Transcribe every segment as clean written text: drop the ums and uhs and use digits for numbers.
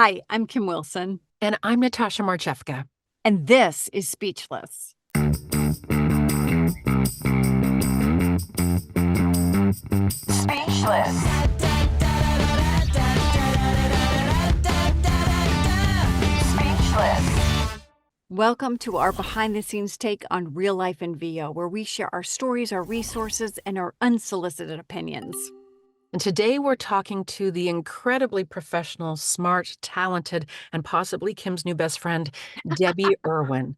Hi, I'm Kim Wilson. And I'm Natasha Marchewka. And this is Speechless. Speechless. Speechless. Welcome to our behind-the-scenes take on real life in VO, where we share our stories, our resources, and our unsolicited opinions. And today we're talking to the incredibly professional, smart, talented, and possibly Kim's new best friend, Debbie Irwin.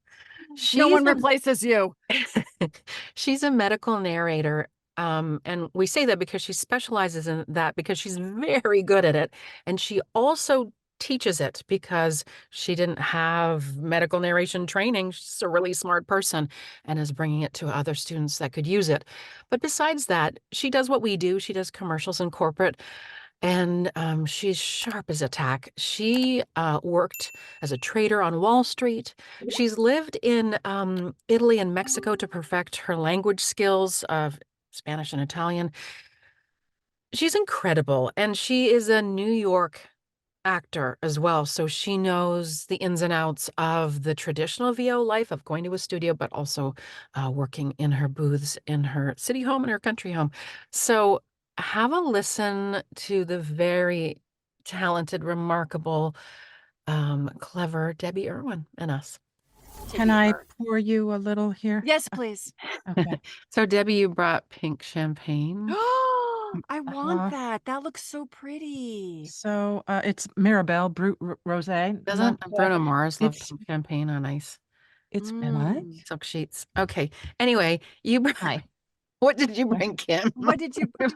No one replaces you. She's a medical narrator. And we say that because she specializes in that because she's very good at it. And she also teaches it because she didn't have medical narration training. She's a really smart person and is bringing it to other students that could use it. But besides that, she does what we do. She does commercials in corporate, and she's sharp as a tack. She worked as a trader on Wall Street. She's lived in Italy and Mexico to perfect her language skills of Spanish and Italian. She's incredible, and she is a New York actor as well, so she knows the ins and outs of the traditional VO life of going to a studio, but also working in her booths in her city home and her country home. So have a listen to the very talented, remarkable, clever Debbie Irwin and us. Can I pour you a little here? Yes, please. Okay. So Debbie, you brought pink champagne. I want that. That looks so pretty. So it's Mirabelle Brut Rosé. Doesn't Bruno Mars love it's- pink champagne on ice? It's what? Silk sheets. Okay. Anyway, Hi. What did you bring, Kim? What did you? What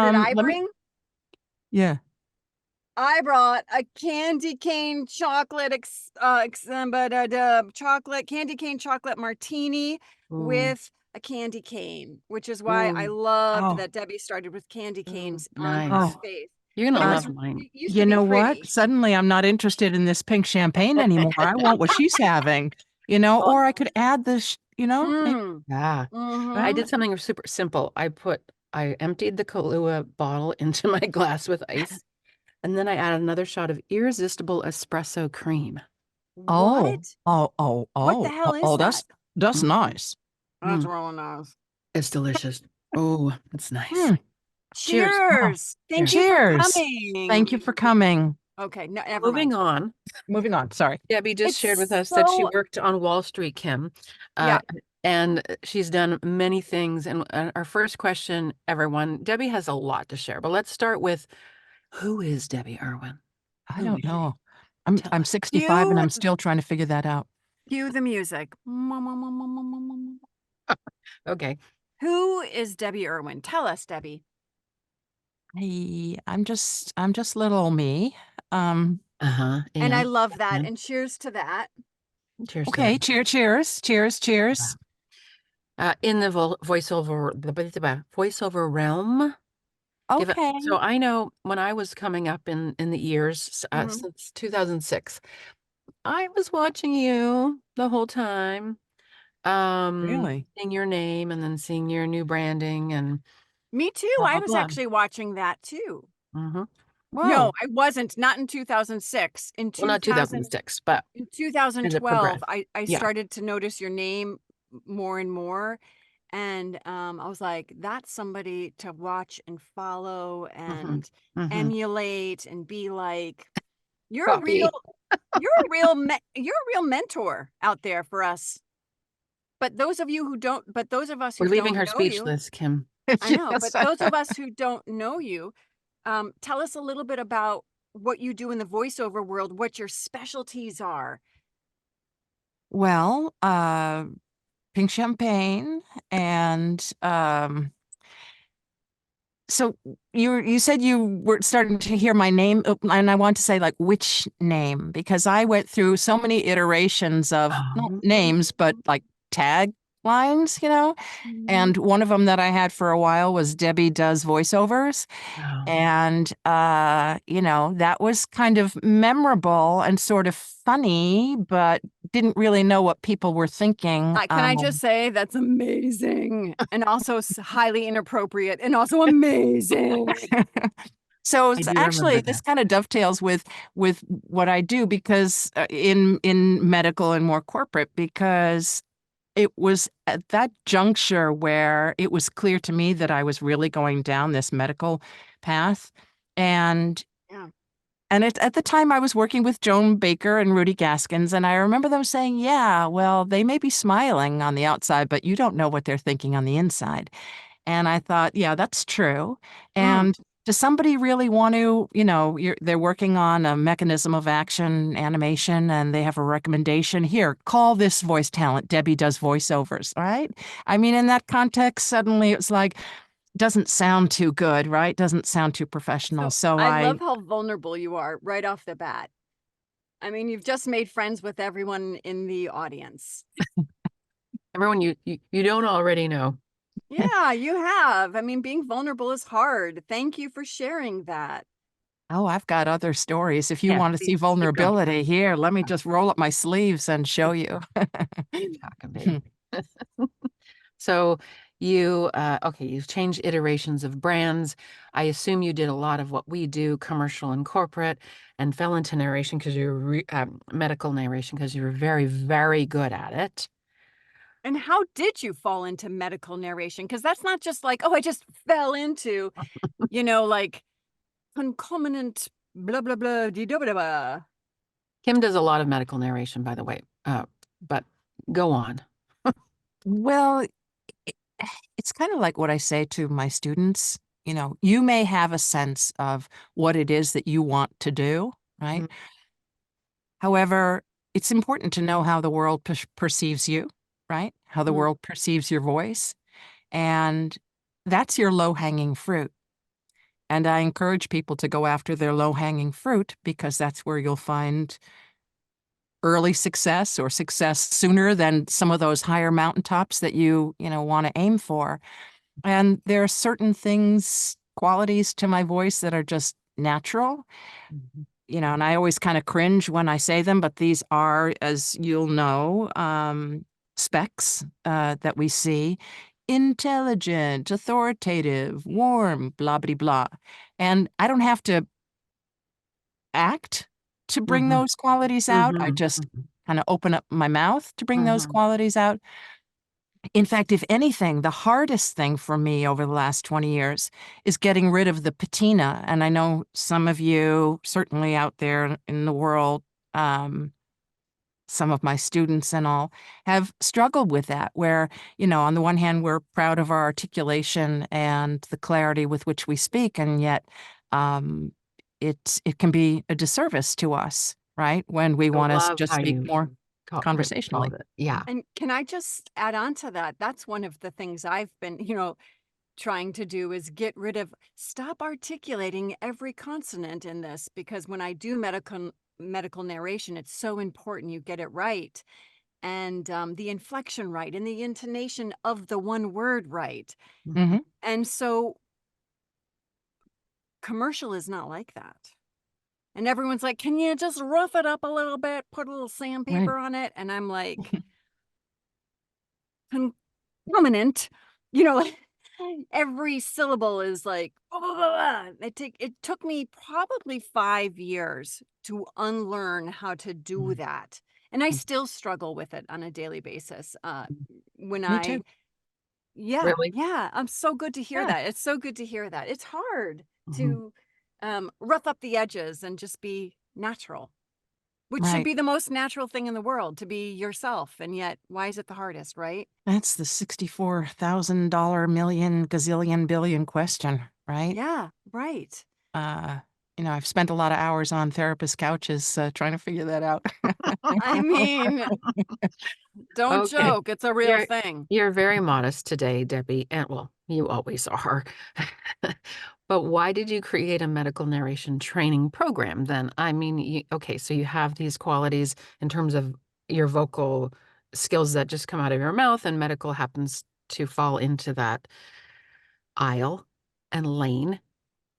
did I bring? Yeah. I brought a candy cane chocolate, candy cane chocolate martini with a candy cane, which is why I loved that Debbie started with candy canes on her face. You're gonna love mine. You know what? Suddenly I'm not interested in this pink champagne anymore. I want what she's having, or I could add this, maybe. Yeah. I did something super simple. I emptied the Kahlua bottle into my glass with ice, and then I added another shot of irresistible espresso cream. What? What the hell is that? That's nice. That's really nice. It's delicious. Oh, it's nice. Cheers. Thank you for coming. Thank you for coming. Okay, no, never Moving mind. on. Sorry. Debbie just shared with us that she worked on Wall Street, Kim. And she's done many things. And our first question, everyone, Debbie has a lot to share. But let's start with, who is Debbie Irwin? I don't know. I'm 65 and I'm still trying to figure that out. Cue the music. Okay. Who is Debbie Irwin? Tell us, Debbie. I'm just little old me. And I love that. And cheers to that. Cheers. Okay. Cheers. In the voiceover realm. Okay. So I know when I was coming up in the years since 2006, I was watching you the whole time. Really? Seeing your name and then seeing your new branding and me too. I was actually watching that too. Wow. No, I wasn't. Not in 2006. Not 2006, but in 2012, I started to notice your name more and more. And I was like, that's somebody to watch and follow and emulate and be like, you're a real mentor out there for us. But those of us who don't we're leaving her speechless, Kim. I know, but those of us who don't know you, tell us a little bit about what you do in the voiceover world, what your specialties are. Well, pink champagne and so you said you were starting to hear my name, and I want to say like which name, because I went through so many iterations of not names but like taglines, and one of them that I had for a while was Debbie does voiceovers. And that was kind of memorable and sort of funny, but didn't really know what people were thinking. Can I just say that's amazing and also highly inappropriate and also amazing. So I it's do remember actually this that. kind of dovetails with what I do because in medical and more corporate because it was at that juncture where it was clear to me that I was really going down this medical path. And Yeah. at the time I was working with Joan Baker and Rudy Gaskins, and I remember them saying, yeah, well, they may be smiling on the outside, but you don't know what they're thinking on the inside. And I thought, yeah, that's true. Mm. And does somebody really want to, they're working on a mechanism of action animation and they have a recommendation here, call this voice talent. Debbie does voiceovers, right? I mean, in that context, suddenly it's like, doesn't sound too good, right? Doesn't sound too professional. So So I love how vulnerable you are right off the bat. I mean, you've just made friends with everyone in the audience. Everyone you don't already know. Yeah, you have. I mean, being vulnerable is hard. Thank you for sharing that. Oh, I've got other stories. If you Yeah, want to see please keep going. vulnerability here, let me just roll up my sleeves and show you. Keep talking, baby. So you've changed iterations of brands. I assume you did a lot of what we do, commercial and corporate, and fell into narration because you're medical narration because you were very, very good at it. And how did you fall into medical narration? Because that's not just like, oh, I just fell into, like concomitant blah, blah, blah, dee, blah, blah, blah. Kim does a lot of medical narration, by the way, but go on. Well, it's kind of like what I say to my students. You may have a sense of what it is that you want to do, right? Mm. However, it's important to know how the world perceives you, right? How the world perceives your voice. And that's your low-hanging fruit. And I encourage people to go after their low-hanging fruit because that's where you'll find early success or success sooner than some of those higher mountaintops that you want to aim for. And there are certain things, qualities to my voice that are just natural, and I always kind of cringe when I say them, but these are, as you'll know, specs that we see. Intelligent, authoritative, warm, blah, blah, blah. And I don't have to act to bring those qualities out. I just kind of open up my mouth to bring those qualities out. In fact, if anything, the hardest thing for me over the last 20 years is getting rid of the patina. And I know some of you, certainly out there in the world, some of my students and all, have struggled with that, where, on the one hand, we're proud of our articulation and the clarity with which we speak, and yet it can be a disservice to us, right? When we I want to love just how speak you more call conversationally. it. Yeah. And can I just add on to that? That's one of the things I've been, trying to do is stop articulating every consonant in this, because when I do medical narration, it's so important you get it right. And the inflection right and the intonation of the one word right. Mm-hmm. And so commercial is not like that. And everyone's like, can you just rough it up a little bit, put a little sandpaper on it? And I'm like, concomitant, every syllable is like, blah, blah, blah, blah. It took me probably 5 years to unlearn how to do that. And I still struggle with it on a daily basis. When Me too. Yeah, Really? yeah. I'm so good to hear Yeah. that. It's so good to hear that. It's hard to rough up the edges and just be natural, which should Right. be the most natural thing in the world, to be yourself. And yet, why is it the hardest, right? That's the $64,000 million gazillion billion question, right? Yeah, right. Uh, I've spent a lot of hours on therapist couches trying to figure that out. I mean, don't Okay. joke. It's a real thing. You're very modest today, Debbie, and well, you always are. But why did you create a medical narration training program then? I mean, so you have these qualities in terms of your vocal skills that just come out of your mouth, and medical happens to fall into that aisle and lane.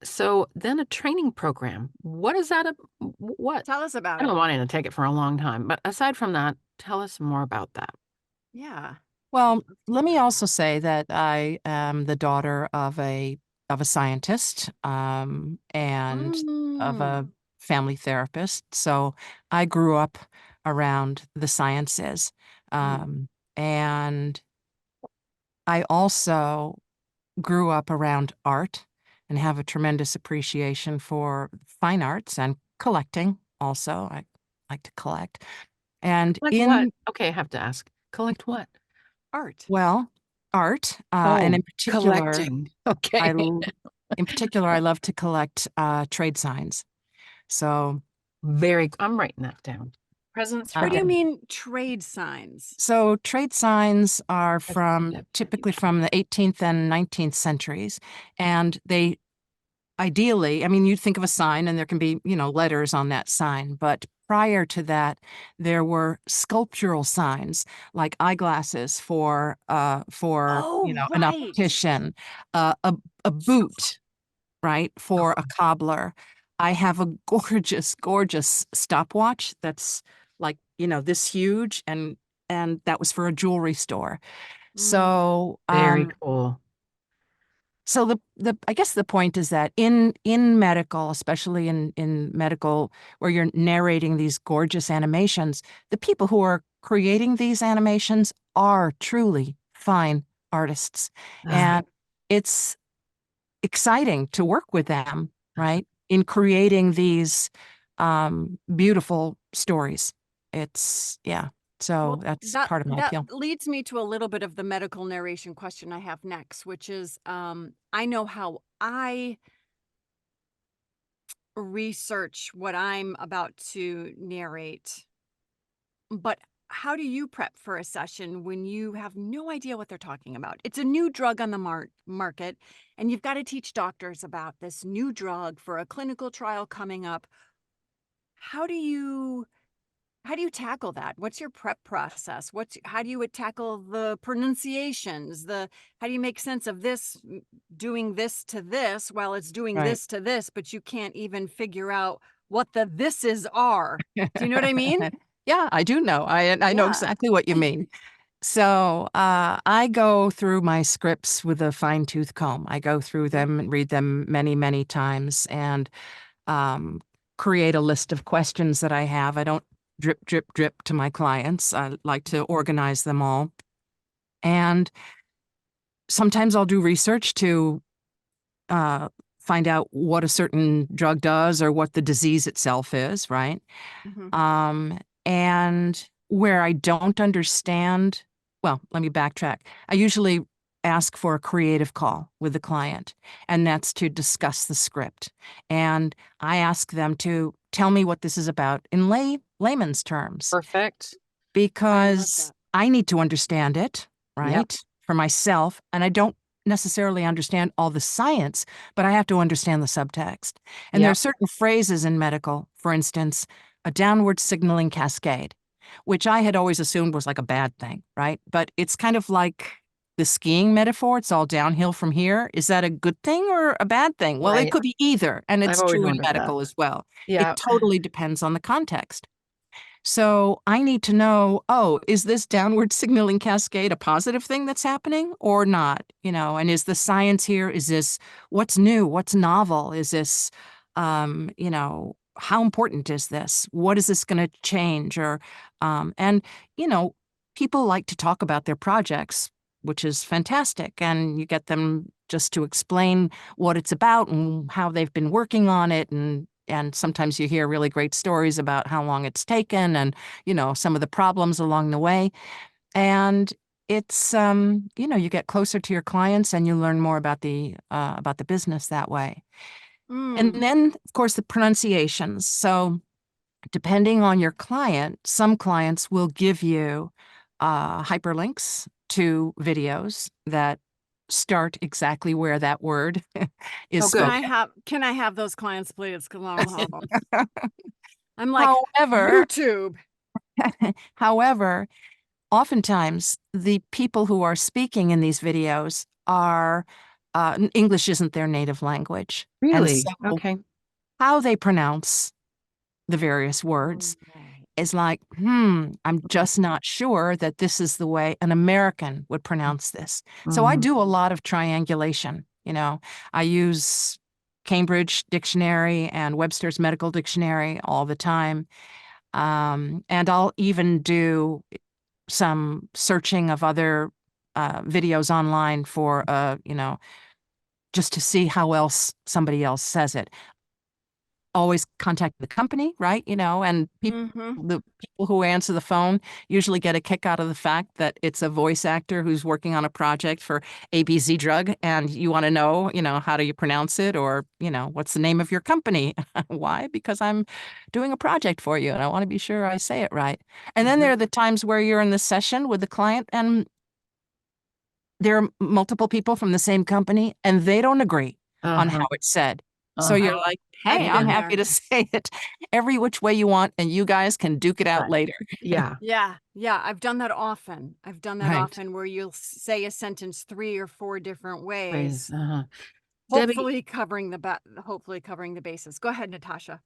So then a training program, what is that? What? Tell us about I've been it. wanting to take it for a long time, but aside from that, tell us more about that. Yeah. Well, let me also say that I am the daughter of a of a scientist and of a family therapist. So I grew up around the sciences. And I also grew up around art and have a tremendous appreciation for fine arts and collecting also. I like to collect. And Like what? Okay, I have to ask. Collect what? Art. Well, art, and in particular, collecting. Okay. In particular, I love to collect trade signs. So I'm writing that down. Presents for What do you Debbie. mean trade signs? So trade signs are typically from the 18th and 19th centuries, and they ideally, I mean, you'd think of a sign and there can be, letters on that sign, but prior to that, there were sculptural signs like eyeglasses for Oh, an right. optician, a boot, right, for a cobbler. I have a gorgeous, gorgeous stopwatch that's like, this huge, and that was for a jewelry store. So, Very cool. so the I guess the point is that in medical, especially in medical, where you're narrating these gorgeous animations, the people who are creating these animations are truly fine artists. And it's exciting to work with them, right? In creating these beautiful stories. So that's part of my appeal. That leads me to a little bit of the medical narration question I have next, which is I know how I research what I'm about to narrate, but how do you prep for a session when you have no idea what they're talking about? It's a new drug on the market, and you've got to teach doctors about this new drug for a clinical trial coming up. How do you tackle that? What's your prep process? How do you tackle the pronunciations? How do you make sense of this doing this to this while it's doing this to this, but you can't even figure out what the thises are? Do you know what I mean? Yeah, I do know. I know exactly what you mean. So I go through my scripts with a fine-tooth comb. I go through them and read them many, many times, and create a list of questions that I have. I don't drip, drip, drip to my clients. I like to organize them all. And sometimes I'll do research to find out what a certain drug does or what the disease itself is, right? And where I don't understand, well, let me backtrack. I usually ask for a creative call with the client, and that's to discuss the script. And I ask them to tell me what this is about in layman's terms. Perfect. Because I need to understand it, right? Yep. For myself. And I don't necessarily understand all the science, but I have to understand the subtext. And there are certain phrases in medical, for instance, a downward signaling cascade, which I had always assumed was like a bad thing, right? But it's kind of like the skiing metaphor. It's all downhill from here. Is that a good thing or a bad thing? Well, it could be either. And it's true in medical as well. Yeah. It totally depends on the context. So I need to know, is this downward signaling cascade a positive thing that's happening or not? And is the science here, is this what's new? What's novel? Is this, how important is this? What is this going to change? Or, and, people like to talk about their projects, which is fantastic. And you get them just to explain what it's about and how they've been working on it. And sometimes you hear really great stories about how long it's taken and, some of the problems along the way. And it's, you get closer to your clients and you learn more about the business that way. And then, of course, the pronunciations. So depending on your client, some clients will give you hyperlinks to videos that start exactly where that word is spoken. Can I have those clients, please? I'm like, YouTube. However, oftentimes the people who are speaking in these videos are English isn't their native language. Really? And so how they pronounce the various words is like, I'm just not sure that this is the way an American would pronounce this. So I do a lot of triangulation You know, I use Cambridge Dictionary and Webster's Medical Dictionary all the time. And I'll even do some searching of other videos online for, just to see how else somebody else says it. Always contact the company, right? And the people who answer the phone usually get a kick out of the fact that it's a voice actor who's working on a project for ABC drug, and you want to know, how do you pronounce it, or, what's the name of your company? Why? Because I'm doing a project for you, and I want to be sure I say it right. And then there are the times where you're in the session with the client, and there are multiple people from the same company, and they don't agree on how it's said. So you're like, hey, I'm happy to say it every which way you want, and you guys can duke it out later. Yeah. Yeah. I've done that often. Often where you'll say a sentence 3 or 4 different ways. Hopefully covering the bases. Go ahead, Natasha.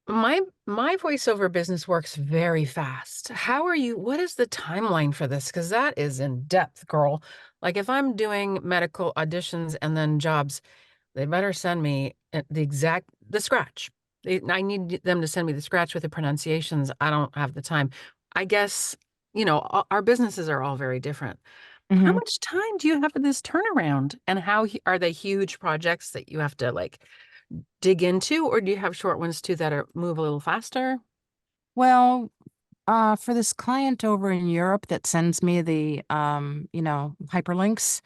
My voiceover business works very fast. What is the timeline for this? Because that is in depth, girl. Like if I'm doing medical auditions and then jobs, they better send me the scratch. I need them to send me the scratch with the pronunciations. I don't have the time. I guess, our businesses are all very different. How much time do you have for this turnaround? And how are they huge projects that you have to dig into, or do you have short ones too that move a little faster? Well, for this client over in Europe that sends me the, hyperlinks,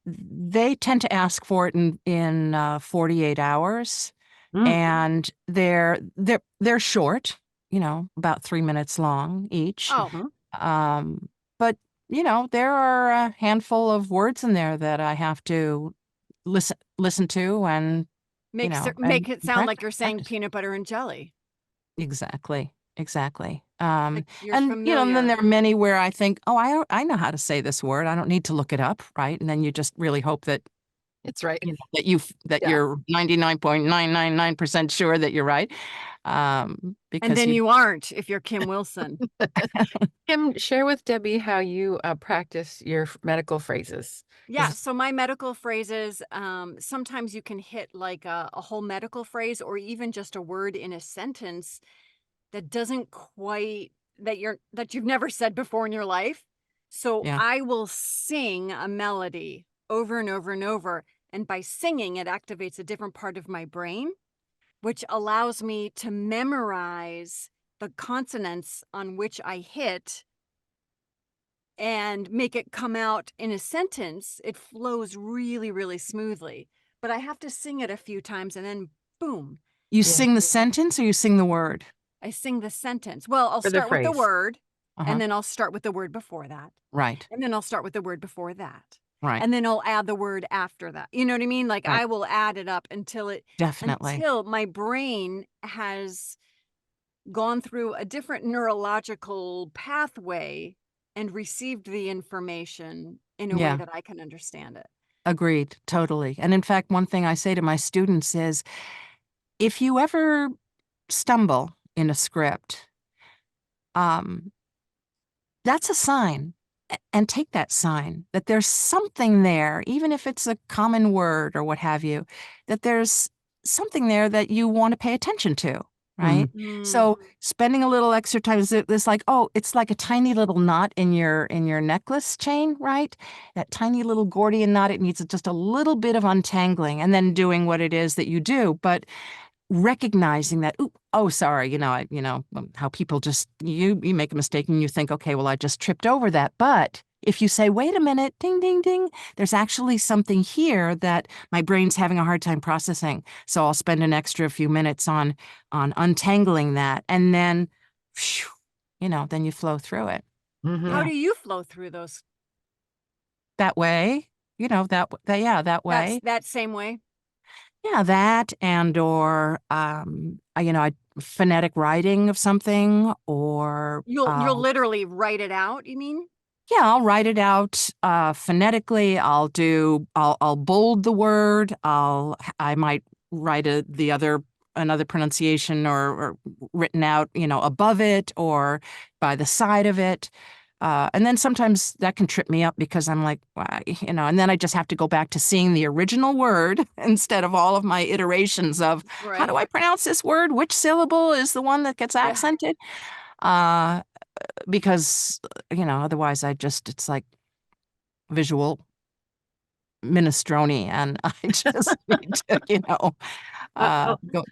they tend to ask for it in 48 hours, and they're short, about 3 minutes long each. But there are a handful of words in there that I have to listen to and make it sound like you're saying peanut butter and jelly. Exactly. Like you're And familiar. and then there are many where I think, oh, I know how to say this word. I don't need to look it up, right? And then you just really hope that it's right. That you're 99.999% sure that you're right. Because and then you aren't if you're Kim Wilson. Kim, share with Debbie how you practice your medical phrases. Yeah, so my medical phrases, sometimes you can hit like a whole medical phrase or even just a word in a sentence that doesn't quite that you've never said before in your life. So I will sing a melody over and over and over, and by singing it activates a different part of my brain, which allows me to memorize the consonants on which I hit and make it come out in a sentence. It flows really, really smoothly, but I have to sing it a few times and then boom. You sing the sentence or you sing the word? I sing the sentence. Well, I'll start with the word, and then I'll start with the word before that. Right. And then I'll start with the word before that. Right. And then I'll add the word after that. You know what I mean? Like I will add it up until my brain has gone through a different neurological pathway and received the information in a way that I can understand it. Agreed. Totally. And in fact, one thing I say to my students is, if you ever stumble in a script, that's a sign, and take that sign that there's something there, even if it's a common word or what have you, that there's something there that you want to pay attention to. Right. So spending a little extra time is it's like, oh, it's like a tiny little knot in your necklace chain, right? That tiny little Gordian knot, it needs just a little bit of untangling, and then doing what it is that you do. But recognizing that, sorry, how people just, you make a mistake and you think, okay, well, I just tripped over that. But if you say, wait a minute, ding, ding, ding, there's actually something here that my brain's having a hard time processing. So I'll spend an extra few minutes on untangling that. And then, then you flow through it. How do you flow through those? That way, that way. That same way. Yeah, that or phonetic writing of something, or you'll literally write it out, you mean? Yeah, I'll write it out phonetically. I'll bold the word. I might write another pronunciation or written out, above it or by the side of it. And then sometimes that can trip me up because I'm like, and then I just have to go back to seeing the original word instead of all of my iterations of how do I pronounce this word? Which syllable is the one that gets accented? Because, otherwise it's like visual minestrone, and I just need to,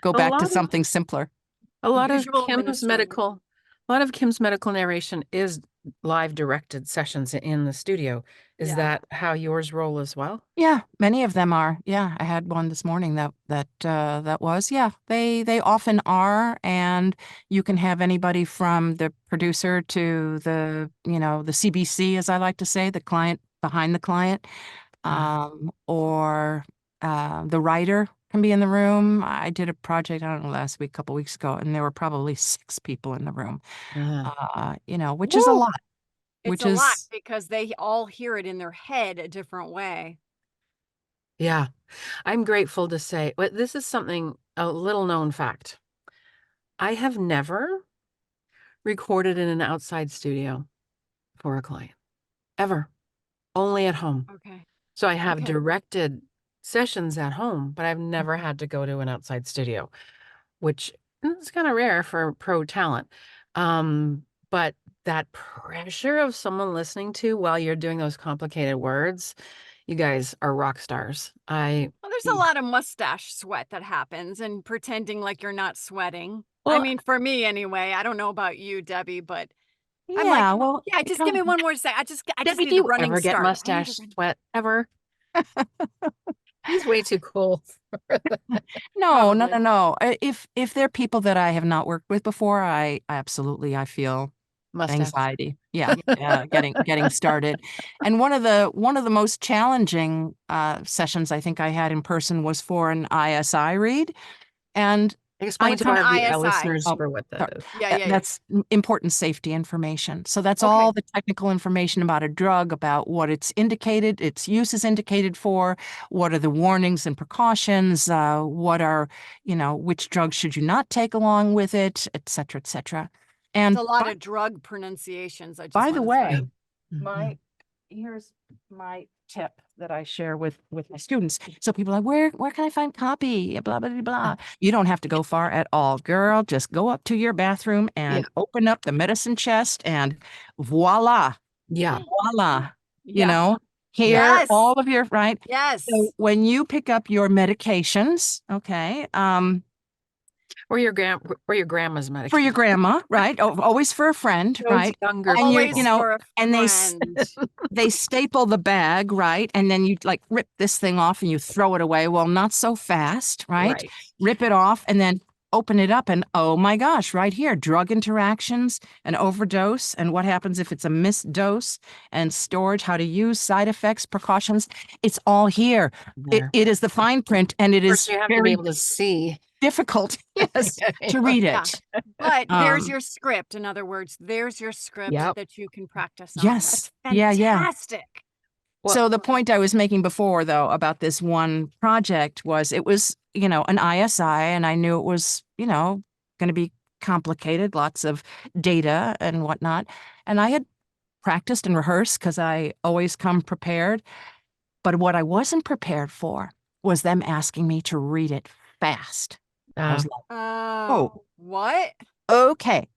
go back to something simpler. A lot of Kim's medical narration is live directed sessions in the studio. Is that how yours roll as well? Yeah, many of them are. Yeah, I had one this morning that was. Yeah, they often are, and you can have anybody from the producer to the the CBC, as I like to say, the client behind the client, or the writer can be in the room. I did a project, I don't know, last week, a couple weeks ago, and there were probably 6 people in the room, which is a lot. It's a lot because they all hear it in their head a different way. Yeah, I'm grateful to say, but this is a little known fact. I have never recorded in an outside studio for a client, ever, only at home. Okay. So I have directed sessions at home, but I've never had to go to an outside studio, which is kind of rare for pro talent. But that pressure of someone listening to while you're doing those complicated words, you guys are rock stars. Well, there's a lot of mustache sweat that happens and pretending like you're not sweating. Well, I mean, for me anyway. I don't know about you, Debbie, but I'm like, just give me one more second. I just Debbie, need the running ever start. Get mustache sweat ever? He's way too cool. No. If they're people that I have not worked with before, I feel anxiety. Yeah, getting started. And one of the most challenging sessions I think I had in person was for an ISI read, and explain to our listeners for what that is. That's important safety information. So that's all the technical information about a drug, about what it's indicated, its use is indicated for, what are the warnings and precautions, what are, which drugs should you not take along with it, et cetera, et cetera. And it's a lot of drug pronunciations. By the way, here's my tip that I share with my students. So people are like, where can I find copy? Blah, blah, blah, blah. You don't have to go far at all, girl. Just go up to your bathroom and open up the medicine chest and voila. Yeah. Voila. Here, all of your, right? Yes. So when you pick up your medications, okay, or your grandma's medication. For your grandma, right? Always for a friend, right? Younger, always for a and friend. they staple the bag, right? And then you like rip this thing off and you throw it away. Well, not so fast, right? Rip it off and then open it up, and oh my gosh, right here, drug interactions, an overdose, and what happens if it's a missed dose, and storage, how to use, side effects, precautions. It's all here. It is the fine print, and it is you have to be able to see. Difficult, yes, to read it. But there's your script. In other words, there's your script that you can practice on. Yes. That's fantastic. Well, so the point I was making before, though, about this one project was it was, an ISI, and I knew it was, going to be complicated, lots of data and whatnot. And I had practiced and rehearsed because I always come prepared. But what I wasn't prepared for was them asking me to read it fast. I was like, what? Okay.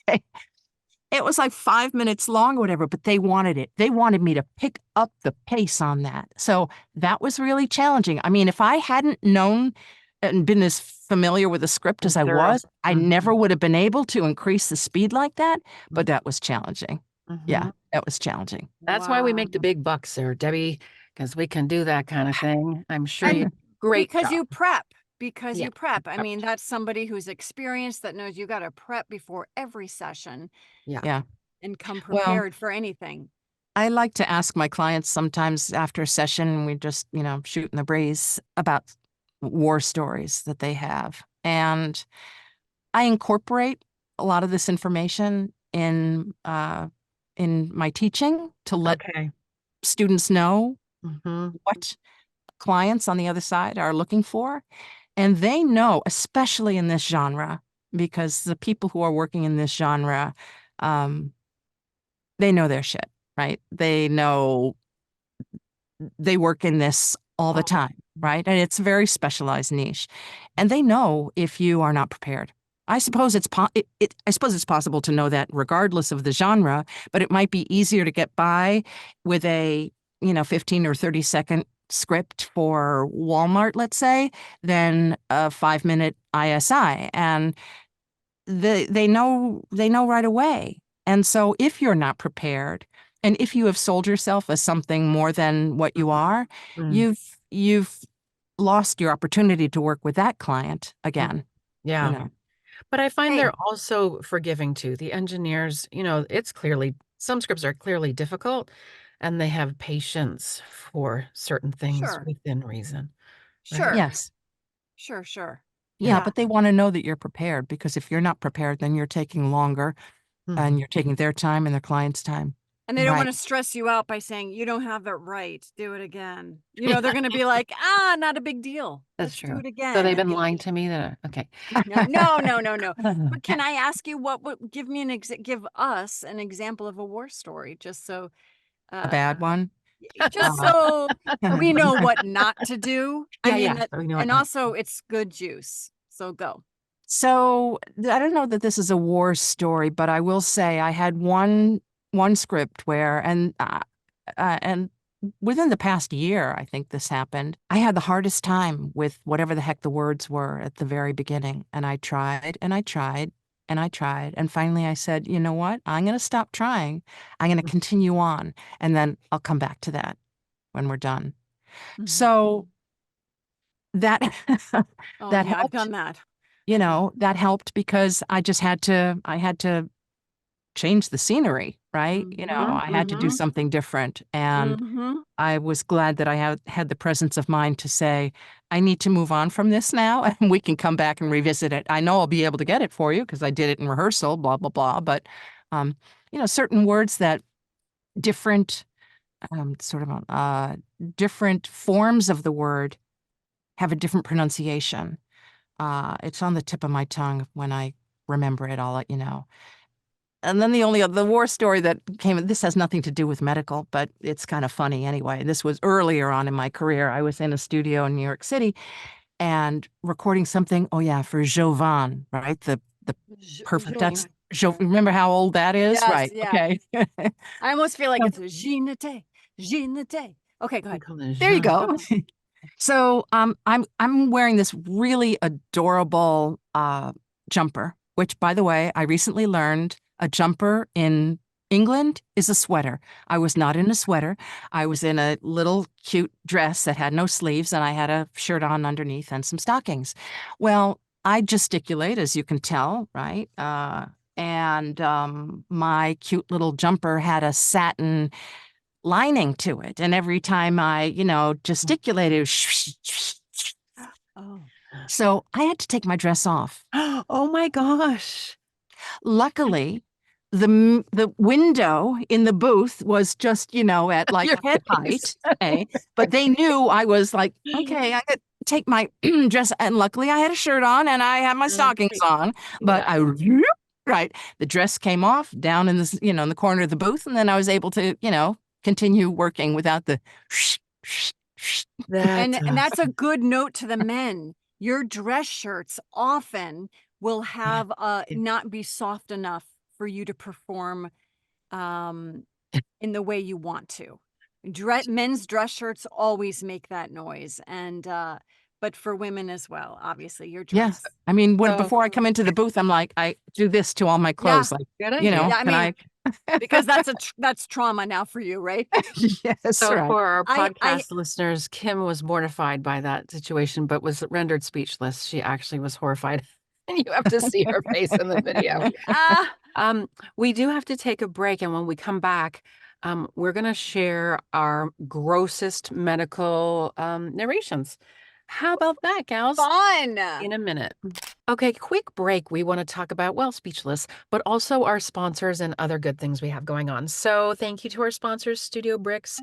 It was like 5 minutes long or whatever, but they wanted it. They wanted me to pick up the pace on that. So that was really challenging. I mean, if I hadn't known and been as familiar with the script as I was, I never would have been able to increase the speed like that. But that was challenging. Yeah, that was challenging. That's why we make the big bucks there, Debbie, because we can do that kind of thing. I'm sure you great because job. You prep. Because you prep. I mean, that's somebody who's experienced that knows you got to prep before every session. Yeah. And come prepared for anything. I like to ask my clients sometimes after a session, we just, shooting the breeze about war stories that they have. And I incorporate a lot of this information in my teaching to let students know what clients on the other side are looking for. And they know, especially in this genre, because the people who are working in this genre, they know their shit, right? They know they work in this all the time, right? And it's a very specialized niche. And they know if you are not prepared. I suppose I suppose it's possible to know that regardless of the genre, but it might be easier to get by with a, 15 or 30-second script for Walmart, let's say, than a 5-minute ISI. And they know right away. And so if you're not prepared, and if you have sold yourself as something more than what you are, you've lost your opportunity to work with that client again. Yeah. But I find they're also forgiving too. The engineers, it's clearly, some scripts are clearly difficult, and they have patience for certain things within reason. Right? Sure. Yes. Sure. Yeah, but they want to know that you're prepared, because if you're not prepared, then you're taking longer and you're taking their time and their client's time. And they don't want to stress you out by saying, you don't have it right. Do it again. They're going to be like, not a big deal. That's true. Do it again. So they've been lying to me that, okay. No. But can I ask you give us an example of a war story, just so a bad one? Just so we know what not to do. And also it's good juice. So go. So I don't know that this is a war story, but I will say I had one script where, and within the past year, I think this happened. I had the hardest time with whatever the heck the words were at the very beginning. And I tried and I tried and I tried. And finally I said, you know what? I'm going to stop trying. I'm going to continue on. And then I'll come back to that when we're done. So that, that helped. I've done that. That helped because I had to change the scenery, right? I had to do something different. And I was glad that I had the presence of mind to say, I need to move on from this now, and we can come back and revisit it. I know I'll be able to get it for you because I did it in rehearsal, blah, blah, blah. But, certain words that different, different forms of the word have a different pronunciation. It's on the tip of my tongue. When I remember it, I'll let you know. And then the war story that came, this has nothing to do with medical, but it's kind of funny anyway. This was earlier on in my career. I was in a studio in New York City and recording something, for Jovan, right? The perfect, that's, remember how old that is? Yes, right, yeah. okay. I almost feel like it's Ginete. Okay, go ahead. There you go. So I'm wearing this really adorable jumper, which, by the way, I recently learned a jumper in England is a sweater. I was not in a sweater. I was in a little cute dress that had no sleeves, and I had a shirt on underneath and some stockings. Well, I gesticulate, as you can tell, right? And my cute little jumper had a satin lining to it. And every time I, gesticulated, so I had to take my dress off. Oh my gosh. Luckily, the window in the booth was just, at like head height. Okay? But they knew I was like, okay, I could take my dress. And luckily I had a shirt on and I had my stockings on. But the dress came off down in this, in the corner of the booth. And then I was able to, continue working without the and that's a good note to the men. Your dress shirts often will have not be soft enough for you to perform in the way you want to. Men's dress shirts always make that noise, and but for women as well, obviously your dress. Yes, I mean, before I come into the booth, I'm like, I do this to all my clothes, because that's trauma now for you, right? Yes. So for our podcast listeners, Kim was mortified by that situation, but was rendered speechless. She actually was horrified. And you have to see her face in the video. We do have to take a break. And when we come back, we're going to share our grossest medical narrations. How about that, gals? Fun. In a minute. Okay, quick break. We want to talk about, speechless, but also our sponsors and other good things we have going on. So thank you to our sponsors, StudioBricks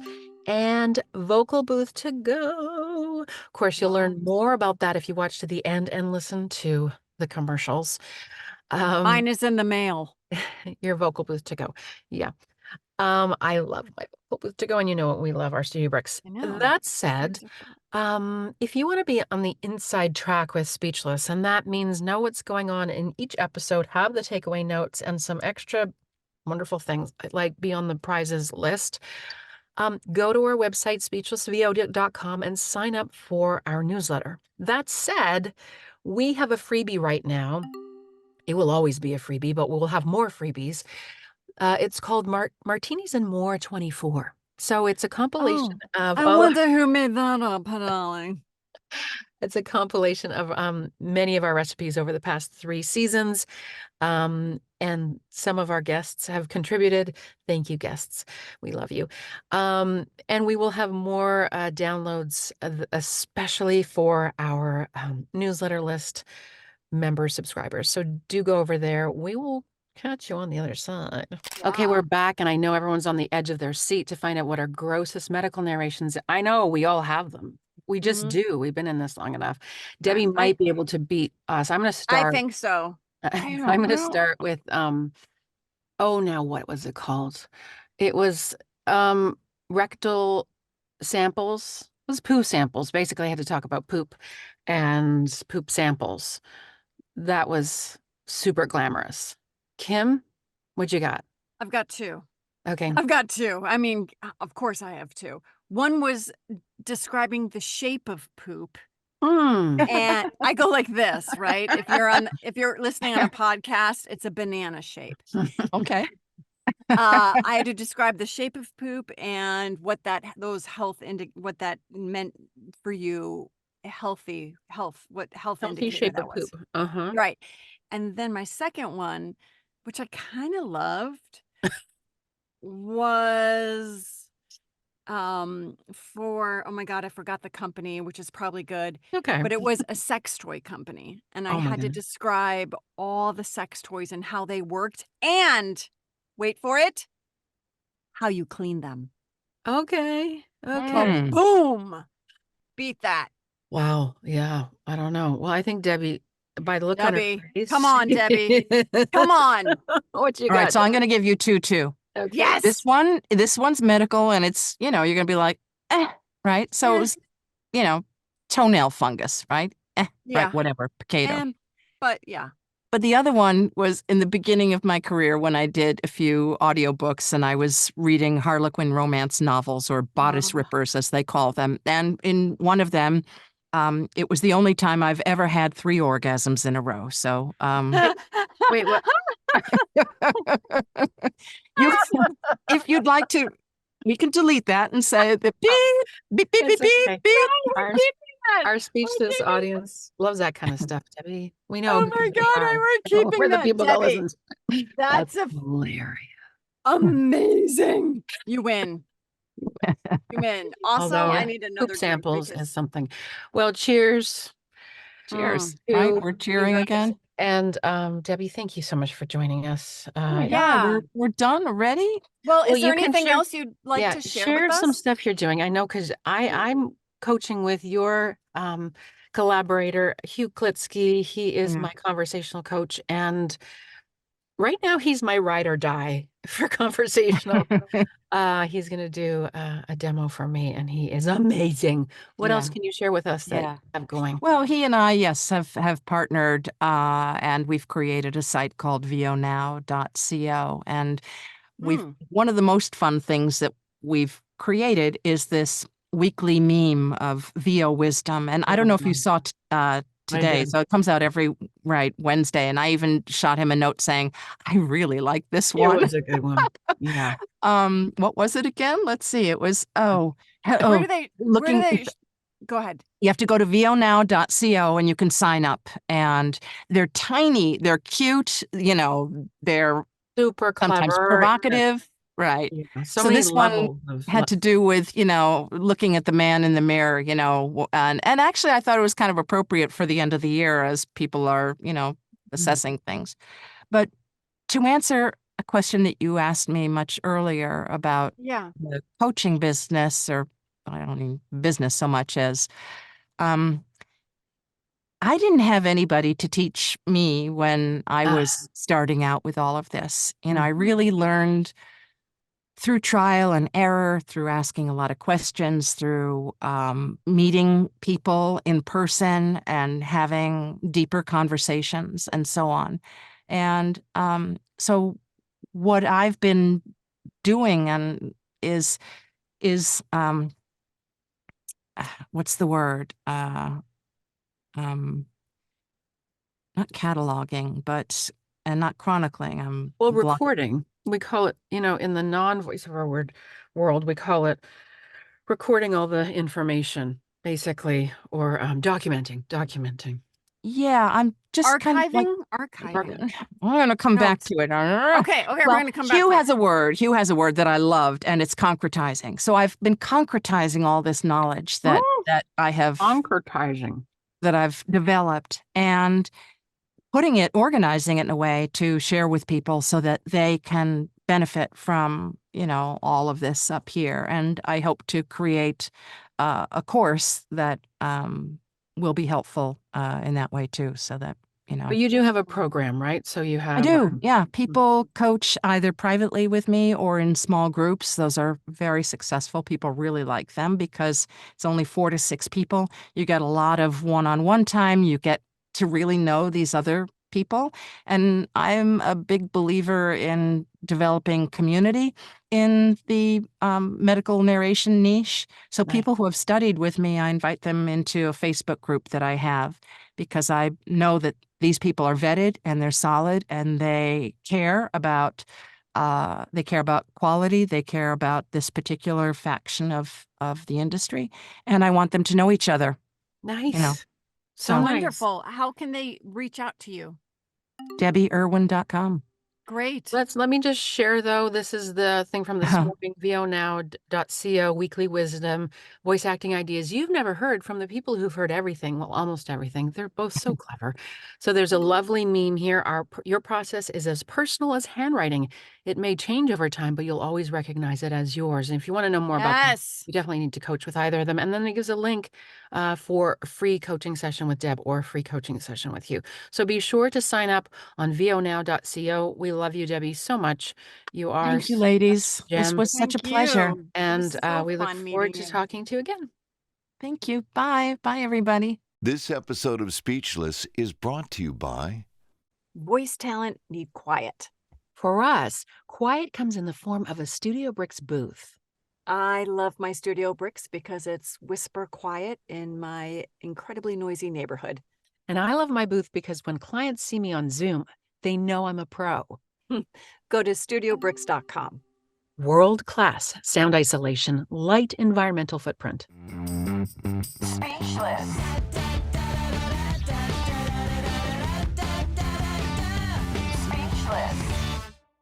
and Vocal Booth to Go. Of course, you'll learn more about that if you watch to the end and listen to the commercials. Mine is in the mail. Your Vocal Booth to Go. Yeah. I love my book to go, and you know what, we love our StudioBricks. I know. That said, if you want to be on the inside track with Speechless, and that means know what's going on in each episode, have the takeaway notes, and some extra wonderful things like be on the prizes list, go to our website, speechlessvo.com, and sign up for our newsletter. That said, we have a freebie right now. It will always be a freebie, but we'll have more freebies. It's called Martinis and More 24. So it's a compilation of I wonder who made that up, darling. It's a compilation of many of our recipes over the past 3 seasons. And some of our guests have contributed. Thank you, guests. We love you. And we will have more downloads, especially for our newsletter list member subscribers. So do go over there. We will catch you on the other side. Yeah. Okay, we're back, and I know everyone's on the edge of their seat to find out what our grossest medical narrations. I know we all have them. We just do. We've been in this long enough. Debbie might be able to beat us. I'm going to start. I think so. I'm going to start with, oh, now what was it called? It was rectal samples. It was poo samples. Basically, I had to talk about poop and poop samples. That was super glamorous. Kim, what you got? I've got 2. Okay. I've got 2. I mean, of course I have 2. One was describing the shape of poop. And I go like this, right? If you're listening on a podcast, it's a banana shape. Okay. I had to describe the shape of poop and what that meant for you, what health indicator shape that of was. poop. Right. And then my second one, which I kind of loved, was for, oh my God, I forgot the company, which is probably good. Okay. But it was a sex toy company. And I had to describe all the sex toys and how they worked. And wait for it, how you clean them. Okay. Boom. Beat that. Wow. Yeah. I don't know. Well, I think Debbie, by the look on her face. Come on, Debbie. Come on. What you got? All right. So I'm going to give you 2 too. Okay. Yes. This one's medical, and it's, you're going to be like, right? So it was, toenail fungus, right? Right, whatever, potato. But yeah. But the other one was in the beginning of my career when I did a few audiobooks and I was reading Harlequin romance novels, or bodice rippers as they call them. And in one of them, it was the only time I've ever had 3 orgasms in a row. So, wait, what? If you'd like to, we can delete that and say the beep, beep, beep, beep, beep, beep. Our speechless audience loves that kind of stuff, Debbie. We know. Oh my God, we're keeping the people that listen. That's hilarious. Amazing. You win. You win. Also, I need another poop samples and something. Well, cheers. Cheers. Right, we're cheering again. And Debbie, thank you so much for joining us. We're done already. Well, is there anything else you'd like to share with us? Some stuff you're doing. I know, because I'm coaching with your collaborator, Hugh Klitsky. He is my conversational coach, and right now he's my ride or die for conversational. He's going to do a demo for me, and he is amazing. What else can you share with us that you have going? Well, he and I, have partnered, and we've created a site called vonow.co. And one of the most fun things that we've created is this weekly meme of VO wisdom. And I don't know if you saw today. So it comes out every Wednesday. And I even shot him a note saying, I really like this one. It was a good one. Yeah. What was it again? Let's see. It was, where do they go ahead. You have to go to vonow.co and you can sign up. And they're tiny, they're cute, they're super clever, sometimes provocative. Right. Yeah. So this one had to do with, looking at the man in the mirror, and actually I thought it was kind of appropriate for the end of the year as people are, assessing things. But to answer a question that you asked me much earlier about the coaching business, or I don't mean business so much as, I didn't have anybody to teach me when I was starting out with all of this. I really learned through trial and error, through asking a lot of questions, through meeting people in person and having deeper conversations and so on. And so what I've been doing and is what's the word? Not cataloging, but and not chronicling. Well, recording. We call it, in the non-voiceover world, we call it recording all the information, basically, or documenting. Yeah, I'm just archiving. I'm gonna come back to it. Okay, we're gonna come back. Hugh has a word that I loved, and it's concretizing. So I've been concretizing all this knowledge that I have that I've developed, and organizing it in a way to share with people so that they can benefit from, all of this up here. And I hope to create a course that will be helpful in that way too, so that, But you do have a program, right? So you have... I do, yeah. People coach either privately with me or in small groups. Those are very successful. People really like them because it's only 4 to 6 people. You get a lot of one-on-one time. You get to really know these other people. And I'm a big believer in developing community in the medical narration niche. So people who have studied with me, I invite them into a Facebook group that I have, because I know that these people are vetted and they're solid and they care about quality. They care about this particular faction of the industry, and I want them to know each other. Nice. So wonderful. How can they reach out to you? DebbieIrwin.com. Great. Let me just share, though. This is the thing from this morning, vonow.co, weekly wisdom, voice acting ideas you've never heard from the people who've heard everything. Well, almost everything. They're both so clever. So there's a lovely meme here. Your process is as personal as handwriting. It may change over time, but you'll always recognize it as yours. And if you want to know more about this, you definitely need to coach with either of them. And then it gives a link for a free coaching session with Deb or a free coaching session with you. So be sure to sign up on vonow.co. We love you, Debbie, so much. You are... Thank you, ladies. This was such a pleasure. And we look forward to talking to you again. Thank you. Bye. Bye, everybody. This episode of Speechless is brought to you by... Voice talent need quiet. For us, quiet comes in the form of a StudioBricks booth. I love my StudioBricks because it's whisper quiet in my incredibly noisy neighborhood. And I love my booth because when clients see me on Zoom, they know I'm a pro. Go to StudioBricks.com. World-class sound isolation, light environmental footprint. Speechless.